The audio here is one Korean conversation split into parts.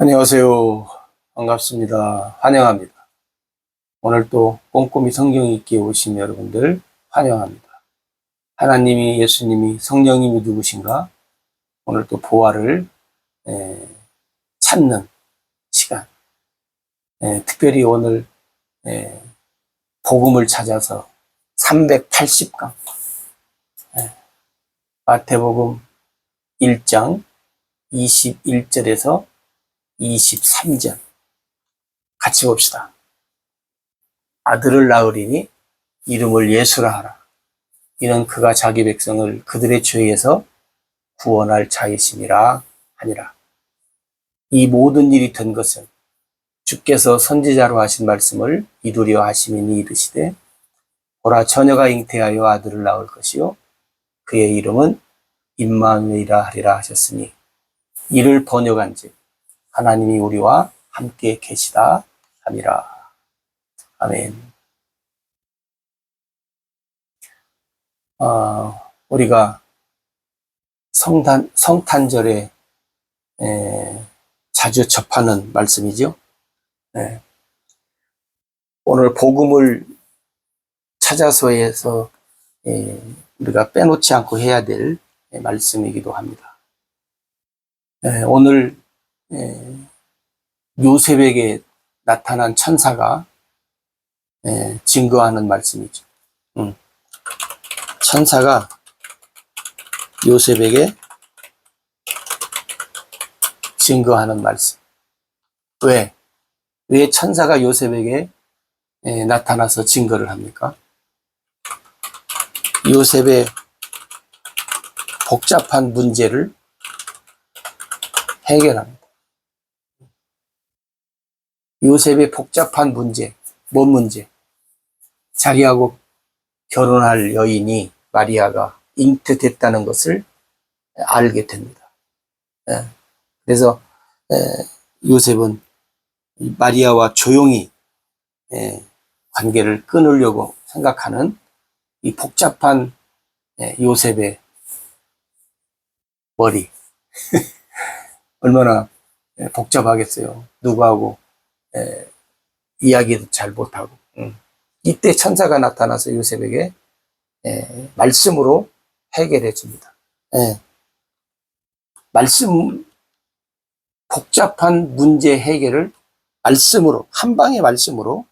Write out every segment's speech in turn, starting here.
안녕하세요. 반갑습니다. 환영합니다. 오늘 또 꼼꼼히 성경 읽기에 오신 여러분들 환영합니다. 하나님이, 예수님이, 성령님이 누구신가? 오늘 또 보화를 찾는 시간. 특별히 오늘 복음을 찾아서 380강 마태복음 1장 21절에서 23절 같이 봅시다. 아들을 낳으리니 이름을 예수라 하라. 이는 그가 자기 백성을 그들의 죄에서 구원할 자이심이라 하니라. 이 모든 일이 된 것은 주께서 선지자로 하신 말씀을 이루려 하심이니 이르시되 보라 처녀가 잉태하여 아들을 낳을 것이요 그의 이름은 임마누엘이라 하리라 하셨으니 이를 번역한즉 하나님이 우리와 함께 계시다 함이라. 아멘. 우리가 성탄절에 자주 접하는 말씀이죠. 오늘 복음을 찾아서에서 우리가 빼놓지 않고 해야 될 말씀이기도 합니다. 오늘 요셉에게 나타난 천사가 증거하는 말씀이죠. 천사가 요셉에게 증거하는 말씀. 왜 천사가 요셉에게 나타나서 증거를 합니까? 요셉의 복잡한 문제를 해결합니다. 요셉의 복잡한 문제, 뭔 문제? 자기하고 결혼할 여인이 마리아가 잉태됐다는 것을 알게 됩니다. 그래서 요셉은 마리아와 조용히 관계를 끊으려고 생각하는 이 복잡한 요셉의 머리 얼마나 복잡하겠어요. 누구하고 이야기도 잘 못하고. 이때 천사가 나타나서 요셉에게 말씀으로 해결해 줍니다. 복잡한 문제 해결을 말씀으로, 한 방의 말씀으로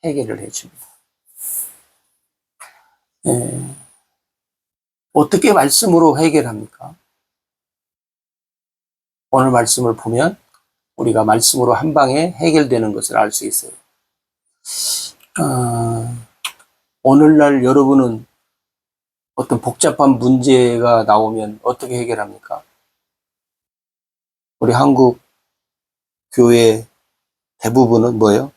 해결을 해 줍니다. 어떻게 말씀으로 해결합니까? 오늘 말씀을 보면 우리가 말씀으로 한 방에 해결되는 것을 알 수 있어요. 오늘날 여러분은 어떤 복잡한 문제가 나오면 어떻게 해결합니까? 우리 한국 교회 대부분은 뭐예요?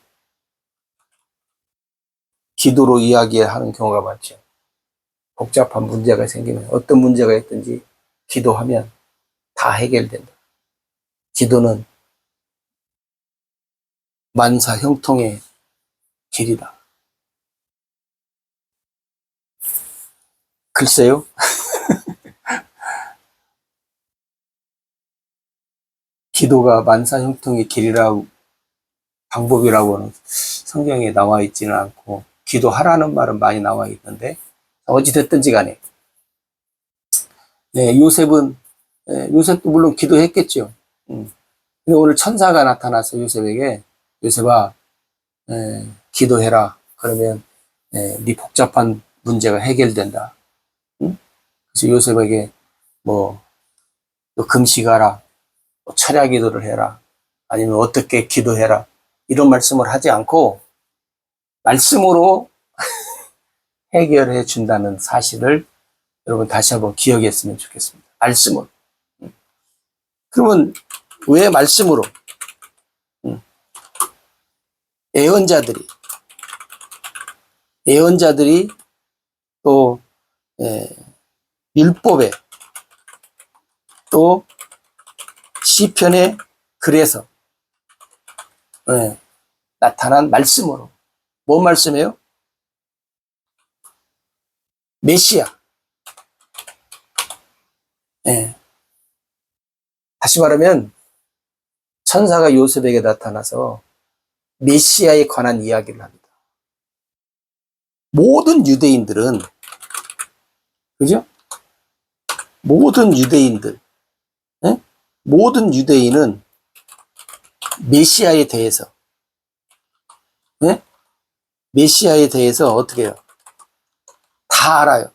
기도로 이야기하는 경우가 많죠. 복잡한 문제가 생기면 어떤 문제가 있든지 기도하면 다 해결된다. 기도는 만사 형통의 길이다. 글쎄요. 기도가 만사 형통의 길이라고 방법이라고는 성경에 나와 있지는 않고 기도하라는 말은 많이 나와 있는데 어찌됐든지 간에 요셉도 물론 기도했겠죠. 근데 오늘 천사가 나타나서 요셉에게 요셉아 기도해라. 그러면 네 복잡한 문제가 해결된다. 그래서 요셉에게 너 금식하라, 철야 기도를 해라, 아니면 어떻게 기도해라 이런 말씀을 하지 않고 말씀으로 해결해 준다는 사실을 여러분 다시 한번 기억했으면 좋겠습니다. 말씀으로. 그러면 왜 말씀으로? 예언자들이 또 율법에 또 시편에 글에서 나타난 말씀으로. 뭔 말씀이에요? 메시아. 다시 말하면 천사가 요셉에게 나타나서 메시아에 관한 이야기를 합니다. 모든 유대인들은, 그죠? 모든 유대인들, 예? 모든 유대인은 메시아에 대해서, 예? 메시아에 대해서 어떻게 해요? 다 알아요.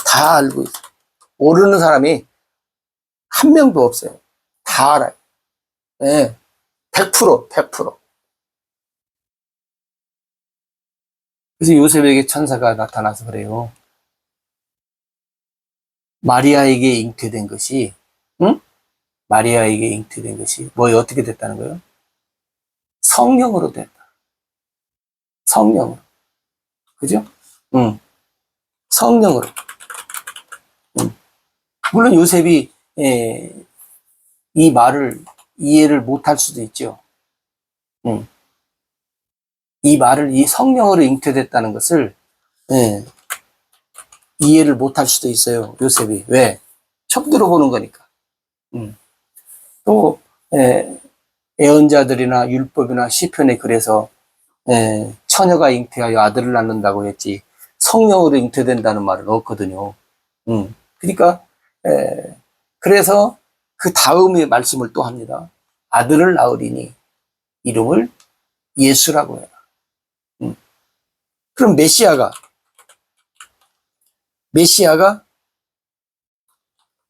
다 알고 있어요. 모르는 사람이 한 명도 없어요. 다 알아요. 예. 100%, 100%. 그래서 요셉에게 천사가 나타나서 그래요. 마리아에게 잉태된 것이, 응? 마리아에게 잉태된 것이, 어떻게 됐다는 거예요? 성령으로 됐다. 성령으로. 그죠? 응. 성령으로. 응. 물론 요셉이, 이 말을 이해를 못할 수도 있죠. 응. 이 말을, 이 성령으로 잉태됐다는 것을, 예, 이해를 못할 수도 있어요. 요셉이. 왜? 처음 들어보는 거니까. 또, 예언자들이나 율법이나 시편에 그래서, 처녀가 잉태하여 아들을 낳는다고 했지, 성령으로 잉태된다는 말은 없거든요. 그러니까, 그래서 그 다음의 말씀을 또 합니다. 아들을 낳으리니 이름을 예수라고 해라. 그럼 메시아가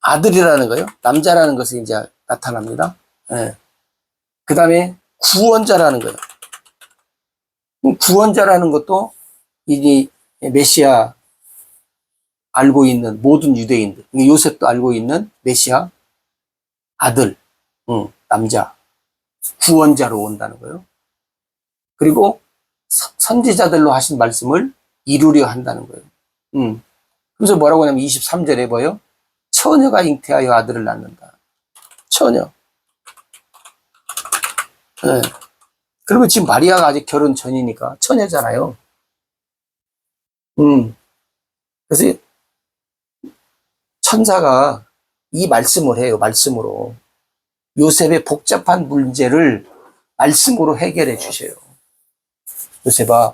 아들이라는 거예요. 남자라는 것이 이제 나타납니다. 그 다음에 구원자라는 거예요. 구원자라는 것도 이 메시아 알고 있는 모든 유대인들, 요셉도 알고 있는 메시아 아들, 남자, 구원자로 온다는 거예요. 그리고 선지자들로 하신 말씀을 이루려 한다는 거예요. 그래서 뭐라고 하냐면 23절에 뭐예요? 처녀가 잉태하여 아들을 낳는다. 처녀. 네. 그리고 지금 마리아가 아직 결혼 전이니까 처녀잖아요. 그래서 천사가 이 말씀을 해요. 말씀으로. 요셉의 복잡한 문제를 말씀으로 해결해 주셔요. 요셉아,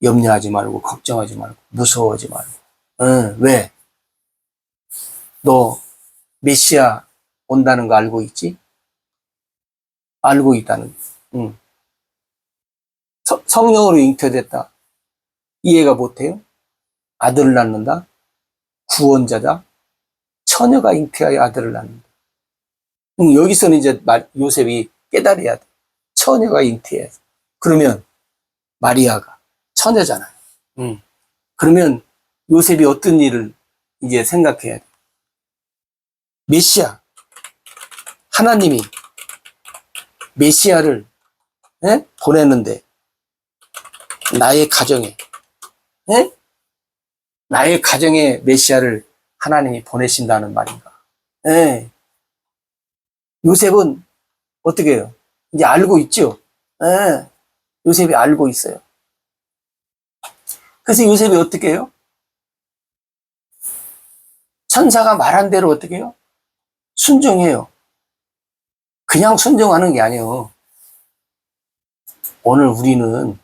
염려하지 말고, 걱정하지 말고, 무서워하지 말고. 왜? 너 메시아 온다는 거 알고 있지? 알고 있다는 거. 성령으로 잉태됐다. 이해가 못해요? 아들을 낳는다? 구원자다? 처녀가 잉태하여 아들을 낳는다. 여기서는 이제 요셉이 깨달아야 돼. 처녀가 잉태해. 그러면 마리아가 처녀잖아요. 그러면 요셉이 어떤 일을 이제 생각해야 돼. 메시아, 하나님이 메시아를 보내는데 나의 가정에 나의 가정에 메시아를 하나님이 보내신다는 말인가. 요셉은 어떻게 해요? 이제 알고 있죠. 요셉이 알고 있어요. 그래서 요셉이 어떻게 해요? 천사가 말한 대로 어떻게 해요? 순종해요. 그냥 순종하는 게 아니에요. 오늘 우리는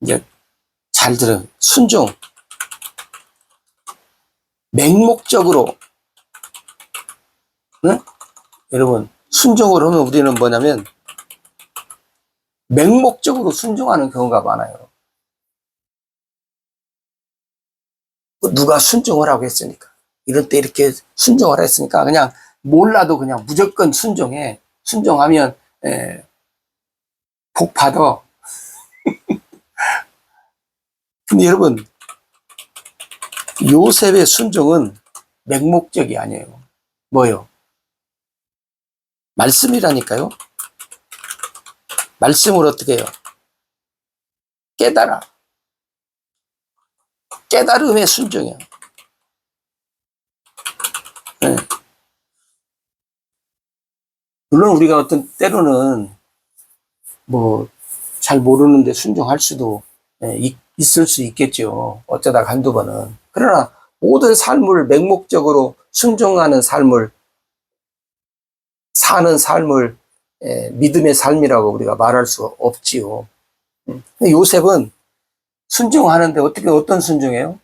이제 잘 들어요. 순종. 맹목적으로. 네? 여러분, 순종을 하면 우리는 뭐냐면 맹목적으로 순종하는 경우가 많아요. 누가 순종을 하고 했으니까. 이럴 때 이렇게 순종을 했으니까 그냥 몰라도 그냥 무조건 순종해. 순종하면 복 받아. 근데 여러분, 요셉의 순종은 맹목적이 아니에요. 뭐요? 말씀이라니까요. 말씀을 어떻게 해요? 깨달아. 깨달음의 순종이야. 네. 물론 우리가 어떤 때로는 뭐 잘 모르는데 순종할 수도 있을 수 있겠죠. 어쩌다가 한두 번은. 그러나 모든 삶을 맹목적으로 순종하는 삶을 사는 삶을 믿음의 삶이라고 우리가 말할 수 없지요. 근데 요셉은 순종하는데 어떤 순종해요?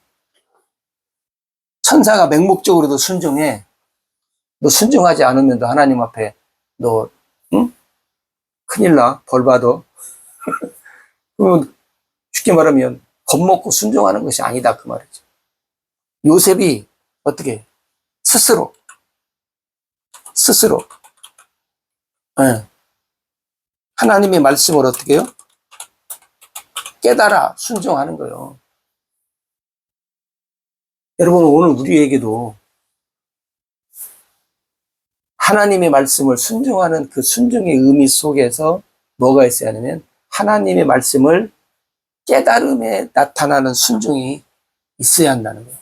천사가 맹목적으로도 순종해. 너 순종하지 않으면 너 하나님 앞에 너 응? 큰일 나. 벌 받아. 그러면 쉽게 말하면 겁먹고 순종하는 것이 아니다 그 말이죠. 요셉이 어떻게 스스로 예, 하나님의 말씀을 어떻게 해요? 깨달아 순종하는 거예요. 여러분 오늘 우리에게도 하나님의 말씀을 순종하는 그 순종의 의미 속에서 뭐가 있어야 하냐면 하나님의 말씀을 깨달음에 나타나는 순종이 있어야 한다는 거예요.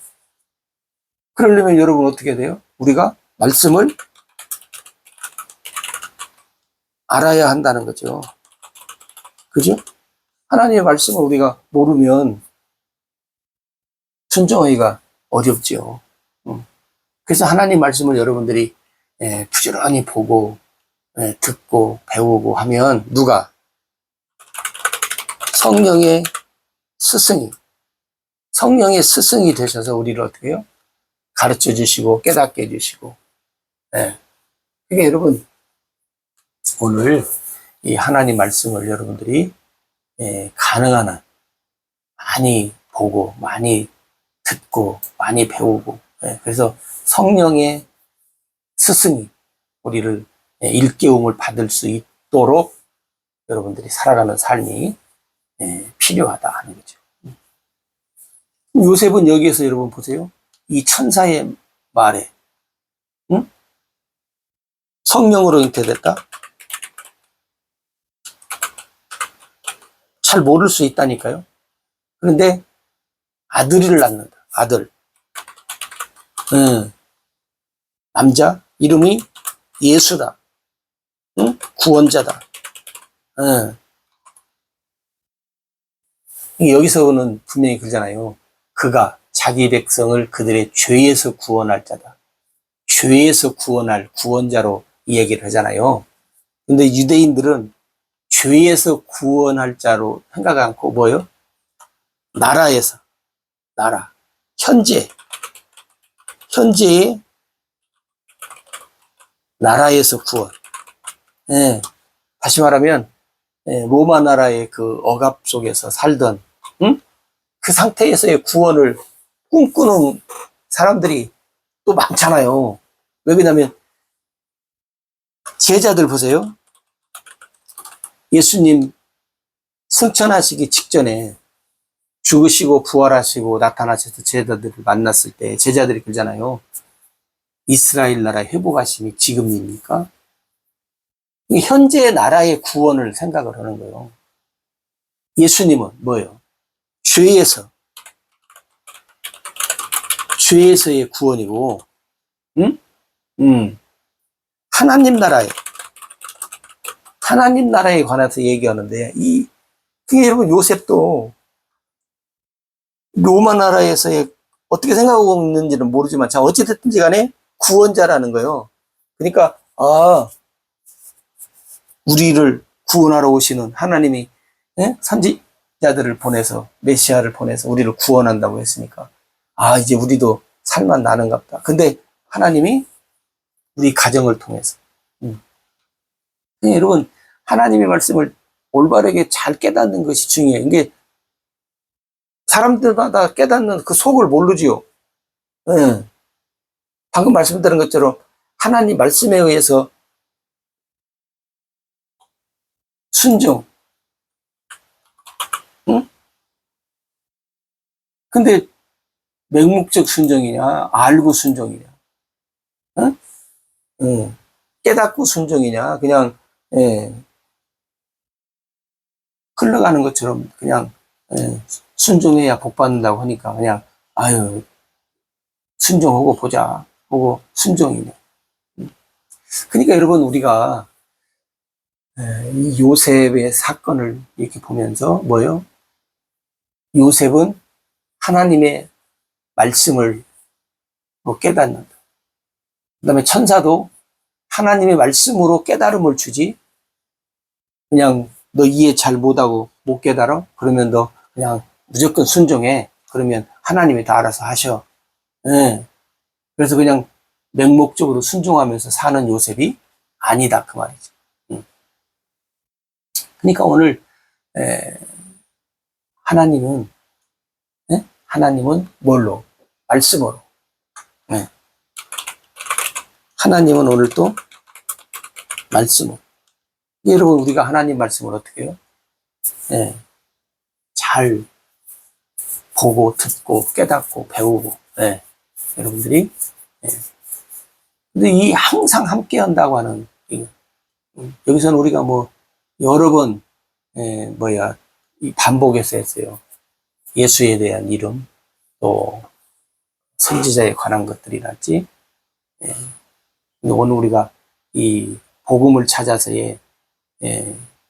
그러려면 여러분 어떻게 돼요? 우리가 말씀을 알아야 한다는 거죠. 그죠? 하나님의 말씀을 우리가 모르면 순종하기가 어렵죠. 그래서 하나님 말씀을 여러분들이 부지런히 보고 듣고 배우고 하면 누가? 성령의 스승이 되셔서 우리를 어떻게 해요? 가르쳐 주시고 깨닫게 해주시고. 그러니까 여러분 오늘 이 하나님 말씀을 여러분들이 가능한 한 많이 보고 많이 듣고 많이 배우고 그래서 성령의 스승이 우리를 일깨움을 받을 수 있도록 여러분들이 살아가는 삶이 필요하다 하는 거죠. 요셉은 여기에서 여러분 보세요. 이 천사의 말에 성령으로 잉태됐다? 잘 모를 수 있다니까요. 그런데 아들을 낳는다. 아들. 남자 이름이 예수다. 구원자다. 여기서는 분명히 그러잖아요. 그가 자기 백성을 그들의 죄에서 구원할 자다. 죄에서 구원할 구원자로 이야기를 하잖아요. 근데 유대인들은 죄에서 구원할 자로 생각 않고 뭐요? 나라에서, 현재의 나라에서 구원. 다시 말하면 로마 나라의 그 억압 속에서 살던 그 상태에서의 구원을 꿈꾸는 사람들이 또 많잖아요. 왜 그러냐면 제자들 보세요. 예수님 승천하시기 직전에 죽으시고 부활하시고 나타나셔서 제자들을 만났을 때 제자들이 그러잖아요. 이스라엘 나라 회복하심이 지금입니까? 현재 나라의 구원을 생각을 하는 거예요. 예수님은 뭐예요? 죄에서의 구원이고, 하나님 나라에 관해서 얘기하는데, 그게 여러분 요셉도 로마 나라에서의 어떻게 생각하고 있는지는 모르지만, 자, 어찌됐든지 간에 구원자라는 거예요. 그러니까, 우리를 구원하러 오시는 하나님이 선지자들을 보내서 메시아를 보내서 우리를 구원한다고 했으니까 이제 우리도 살만 나는갑다. 근데 하나님이 우리 가정을 통해서 여러분 하나님의 말씀을 올바르게 잘 깨닫는 것이 중요해요. 이게 사람들마다 깨닫는 그 속을 모르지요. 방금 말씀드린 것처럼 하나님 말씀에 의해서 순종. 근데 맹목적 순종이냐, 알고 순종이냐, 깨닫고 순종이냐, 그냥 흘러가는 것처럼 그냥 순종해야 복 받는다고 하니까 그냥 순종하고 보자 하고 순종이네. 그러니까 여러분 우리가 이 요셉의 사건을 이렇게 보면서 뭐요? 요셉은 하나님의 말씀을 깨닫는다. 그 다음에 천사도 하나님의 말씀으로 깨달음을 주지, 그냥 너 이해 잘 못하고 못 깨달아? 그러면 너 그냥 무조건 순종해. 그러면 하나님이 다 알아서 하셔. 예. 그래서 그냥 맹목적으로 순종하면서 사는 요셉이 아니다. 그 말이죠. 그러니까 오늘, 하나님은, 하나님은 뭘로? 말씀으로. 예. 하나님은 오늘 또 말씀으로. 여러분, 우리가 하나님 말씀을 어떻게 해요? 잘 보고, 듣고, 깨닫고, 배우고, 여러분들이, 근데 이 항상 함께 한다고 하는, 여기서는 우리가 뭐, 여러 번, 이 반복해서 했어요. 예수에 대한 이름, 또, 선지자에 관한 것들이랄지, 근데 오늘 우리가 이 복음을 찾아서의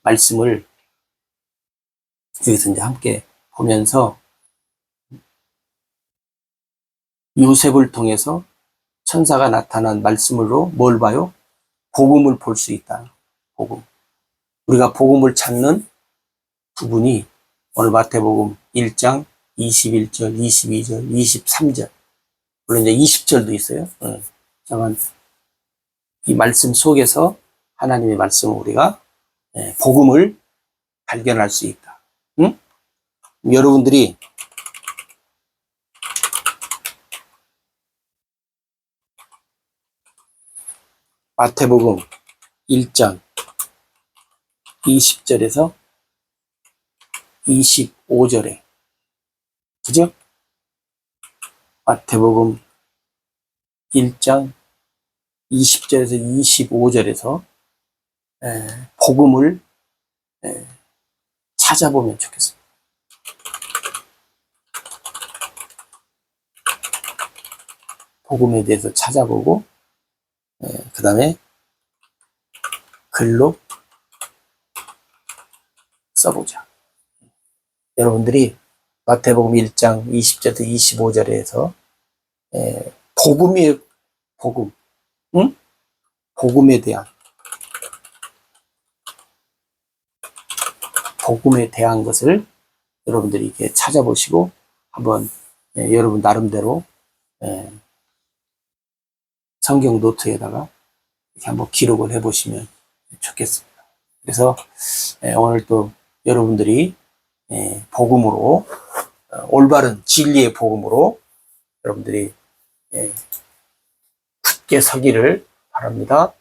말씀을 여기서 이제 함께 보면서 요셉을 통해서 천사가 나타난 말씀으로 뭘 봐요? 복음을 볼 수 있다. 복음. 우리가 복음을 찾는 부분이 오늘 마태복음 1장 21절, 22절, 23절, 물론 이제 20절도 있어요. 잠깐 이 말씀 속에서 하나님의 말씀을 우리가 복음을 발견할 수 있다. 응? 여러분들이 마태복음 1장 20절에서 25절에, 그죠? 마태복음 1장 20절에서 25절에서 복음을 찾아보면 좋겠습니다. 복음에 대해서 찾아보고, 그 다음에 글로 써보자. 여러분들이 마태복음 1장 20절에서 25절에서 복음의 복음, 응? 복음에 대한 것을 여러분들이 이렇게 찾아보시고 한번 여러분 나름대로 성경 노트에다가 이렇게 한번 기록을 해보시면 좋겠습니다. 그래서 오늘 또 여러분들이 복음으로, 올바른 진리의 복음으로 여러분들이 굳게 서기를 바랍니다.